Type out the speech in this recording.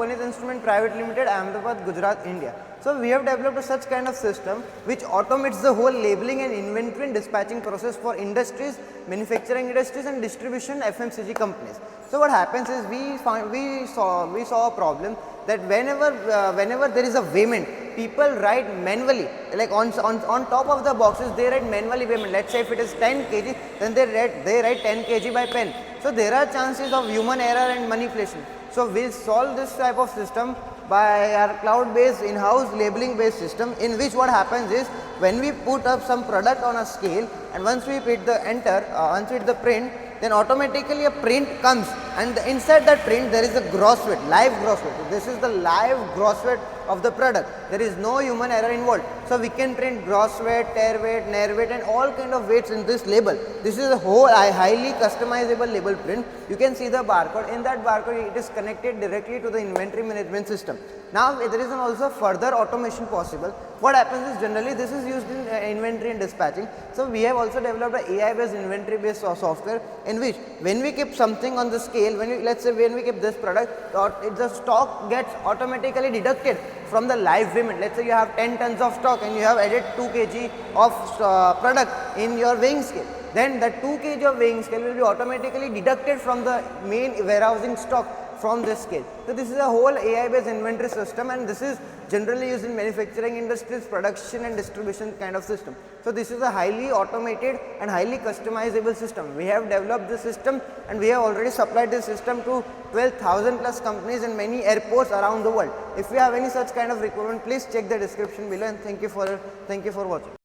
Puneet Instrument Private Limited, Ahmedabad, Gujarat, India. So we have developed such kind of system which automates the whole labeling and inventory and dispatching process for industries, manufacturing industries and distribution FMCG companies. So what happens is we saw a problem that whenever there is a payment, people write manually, like on top of the boxes they write manually payment. Let's say if it is 10 kg, then they write 10 kg by pen. So there are chances of human error and manipulation. So we solve this type of system by our cloud based in-house labeling based system, in which what happens is when we put up some product on a scale and once we hit the enter, once we hit the print, then automatically a print comes, and inside that print there is a gross weight, live gross weight. So this is the live gross weight of the product. There is no human error involved. So we can print gross weight, tear weight, near weight and all kind of weights in this label. This is a whole highly customizable label print. You can see the barcode. In that barcode it is connected directly to the inventory management system. Now there is also further automation possible. What happens is generally this is used in inventory and dispatching. So we have also developed an AI based inventory based software, in which when we keep something on the scale, let's say when we keep this product, the stock gets automatically deducted from the live payment. Let's say you have 10 tons of stock and you have added 2 kg of product in your weighing scale. Then that 2 kg of weighing scale will be automatically deducted from the main warehousing stock from this scale. So this is a whole AI based inventory system, and this is generally used in manufacturing industries, production and distribution kind of system. So this is a highly automated and highly customizable system. We have developed this system and we have already supplied this system to 12,000 plus companies and many airports around the world. If you have any such kind of requirement, please check the description below, and thank you for watching.